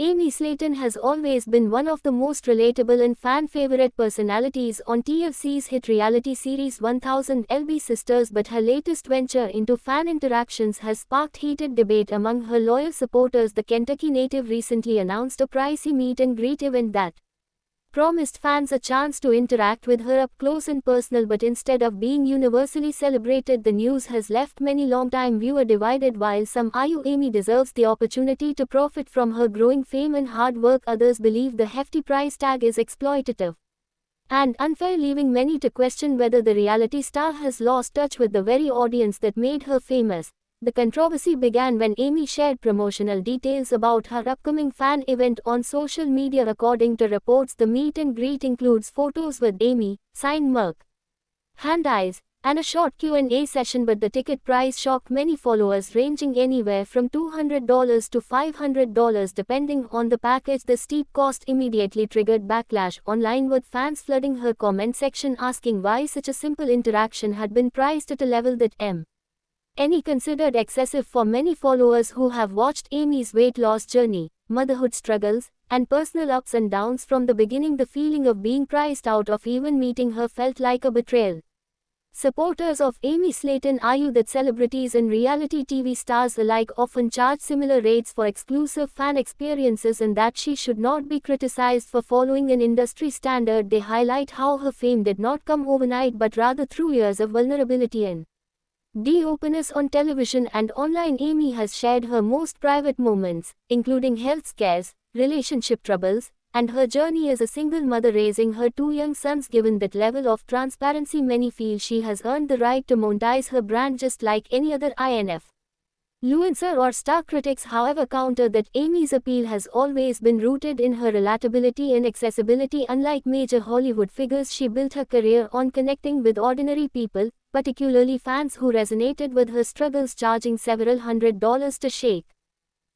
Amy Slayton has always been one of the most relatable and fan-favorite personalities on TLC's hit reality series 1000 LB Sisters, but her latest venture into fan interactions has sparked heated debate among her loyal supporters. The Kentucky native recently announced a pricey meet and greet event that promised fans a chance to interact with her up close and personal, but instead of being universally celebrated, the news has left many longtime viewers divided. While some argue Amy deserves the opportunity to profit from her growing fame and hard work, others believe the hefty price tag is exploitative and unfair, leaving many to question whether the reality star has lost touch with the very audience that made her famous. The controversy began when Amy shared promotional details about her upcoming fan event on social media. According to reports, the meet and greet includes photos with Amy, signed mug, hand eyes, and a short Q&A session, but the ticket price shocked many followers, ranging anywhere from $200 to $500 depending on the package. The steep cost immediately triggered backlash online, with fans flooding her comment section asking why such a simple interaction had been priced at a level that any considered excessive. For many followers who have watched Amy's weight loss journey, motherhood struggles, and personal ups and downs from the beginning, the feeling of being priced out of even meeting her felt like a betrayal. Supporters of Amy Slayton argue that celebrities and reality TV stars alike often charge similar rates for exclusive fan experiences, and that she should not be criticized for following an industry standard. They highlight how her fame did not come overnight, but rather through years of vulnerability and openness on television and online. Amy has shared her most private moments, including health scares, relationship troubles, and her journey as a single mother raising her two young sons. Given that level of transparency, many feel she has earned the right to monetize her brand just like any other influencer or star. Critics, however, counter that Amy's appeal has always been rooted in her relatability and accessibility. Unlike major Hollywood figures, she built her career on connecting with ordinary people, particularly fans who resonated with her struggles, charging several $100s to shake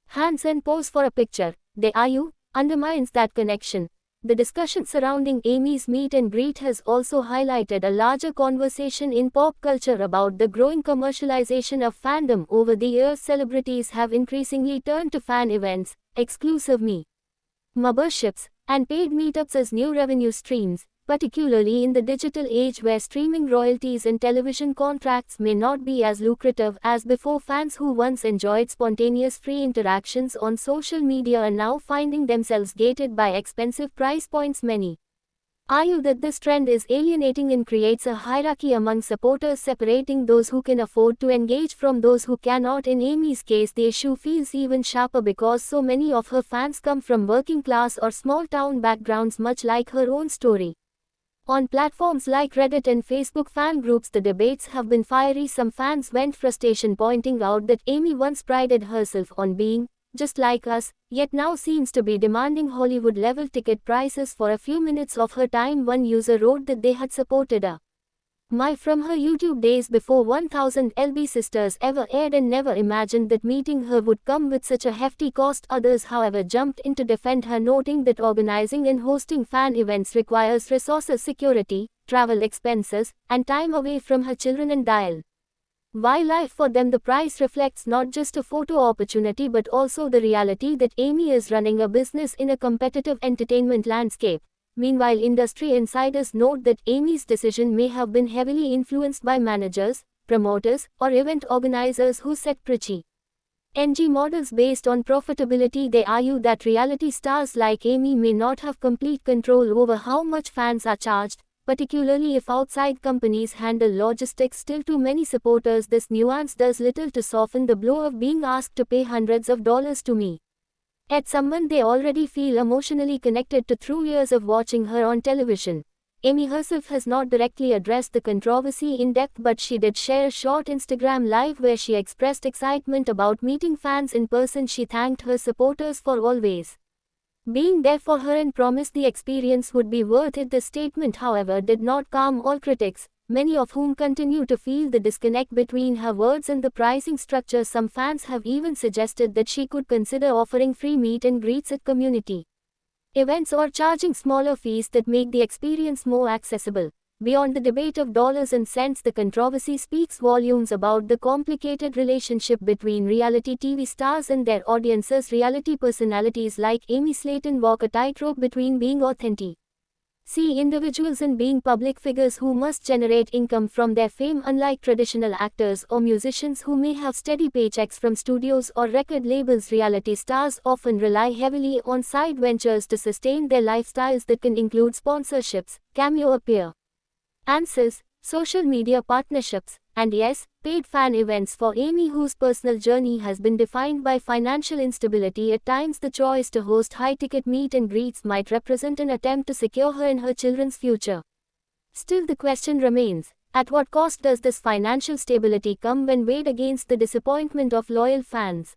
hands and pose for a picture. They argue undermines that connection. The discussion surrounding Amy's meet and greet has also highlighted a larger conversation in pop culture about the growing commercialization of fandom. Over the years, celebrities have increasingly turned to fan events, exclusive memberships, and paid meetups as new revenue streams, particularly in the digital age where streaming royalties and television contracts may not be as lucrative as before. Fans who once enjoyed spontaneous free interactions on social media are now finding themselves gated by expensive price points. Many argue that this trend is alienating and creates a hierarchy among supporters, separating those who can afford to engage from those who cannot. In Amy's case, the issue feels even sharper because so many of her fans come from working class or small town backgrounds, much like her own story. On platforms like Reddit and Facebook fan groups, the debates have been fiery. Some fans vent frustration, pointing out that Amy once prided herself on being just like us, yet now seems to be demanding Hollywood-level ticket prices for a few minutes of her time. One user wrote that they had supported from her YouTube days before 1000 LB Sisters ever aired and never imagined that meeting her would come with such a hefty cost. Others, however, jumped in to defend her, noting that organizing and hosting fan events requires resources, security, travel expenses, and time away from her children and wildlife. For them, the price reflects not just a photo opportunity but also the reality that Amy is running a business in a competitive entertainment landscape. Meanwhile, industry insiders note that Amy's decision may have been heavily influenced by managers, promoters, or event organizers who set preachy models based on profitability. They argue that reality stars like Amy may not have complete control over how much fans are charged, particularly if outside companies handle logistics. Still, to many supporters, this nuance does little to soften the blow of being asked to pay hundreds of dollars to meet someone they already feel emotionally connected to through years of watching her on television. Amy herself has not directly addressed the controversy in depth, but she did share a short Instagram live where she expressed excitement about meeting fans in person. She thanked her supporters for always being there for her and promised the experience would be worth it. The statement, however, did not calm all critics, many of whom continue to feel the disconnect between her words and the pricing structure. Some fans have even suggested that she could consider offering free meet and greets at community events or charging smaller fees that make the experience more accessible. Beyond the debate of dollars and cents, the controversy speaks volumes about the complicated relationship between reality TV stars and their audiences. Reality personalities like Amy Slayton walk a tightrope between being authentic individuals and being public figures who must generate income from their fame. Unlike traditional actors or musicians who may have steady paychecks from studios or record labels, reality stars often rely heavily on side ventures to sustain their lifestyles that can include sponsorships, cameo appearances, social media partnerships, and yes, paid fan events. For Amy, whose personal journey has been defined by financial instability at times, the choice to host high-ticket meet and greets might represent an attempt to secure her and her children's future. Still, the question remains, at what cost does this financial stability come when weighed against the disappointment of loyal fans?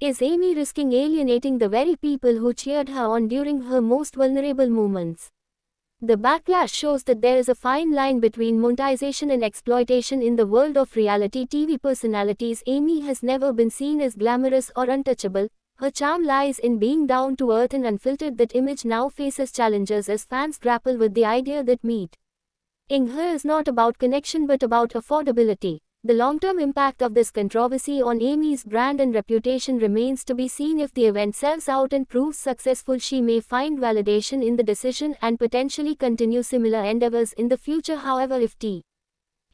Is Amy risking alienating the very people who cheered her on during her most vulnerable moments? The backlash shows that there is a fine line between monetization and exploitation in the world of reality TV personalities. Amy has never been seen as glamorous or untouchable. Her charm lies in being down to earth and unfiltered. That image now faces challenges as fans grapple with the idea that meeting her is not about connection but about affordability. The long-term impact of this controversy on Amy's brand and reputation remains to be seen. If the event sells out and proves successful, she may find validation in the decision and potentially continue similar endeavors in the future. However, if the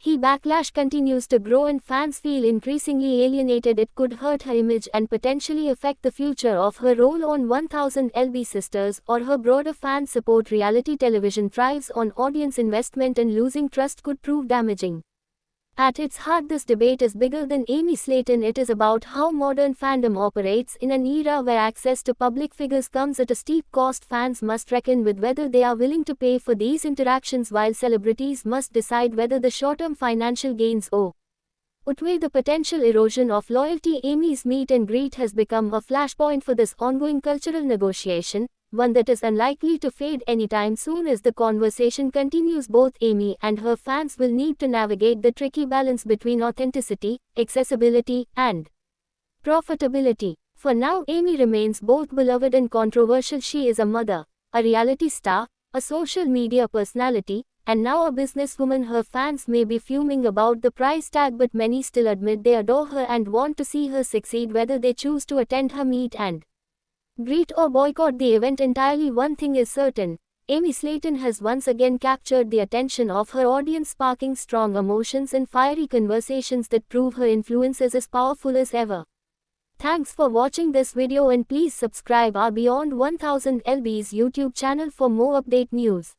backlash continues to grow and fans feel increasingly alienated, it could hurt her image and potentially affect the future of her role on 1000 LB Sisters or her broader fan support. Reality television thrives on audience investment, and losing trust could prove damaging. At its heart, this debate is bigger than Amy Slayton. It is about how modern fandom operates in an era where access to public figures comes at a steep cost. Fans must reckon with whether they are willing to pay for these interactions, while celebrities must decide whether the short-term financial gains outweigh the potential erosion of loyalty. Amy's meet and greet has become a flashpoint for this ongoing cultural negotiation, one that is unlikely to fade anytime soon. As the conversation continues, both Amy and her fans will need to navigate the tricky balance between authenticity, accessibility, and profitability. For now, Amy remains both beloved and controversial. She is a mother, a reality star, a social media personality, and now a businesswoman. Her fans may be fuming about the price tag, but many still admit they adore her and want to see her succeed. Whether they choose to attend her meet and greet or boycott the event entirely, one thing is certain: Amy Slayton has once again captured the attention of her audience, sparking strong emotions and fiery conversations that prove her influence is as powerful as ever. Thanks for watching this video, and please subscribe our Beyond 1000 LB's YouTube channel for more update news.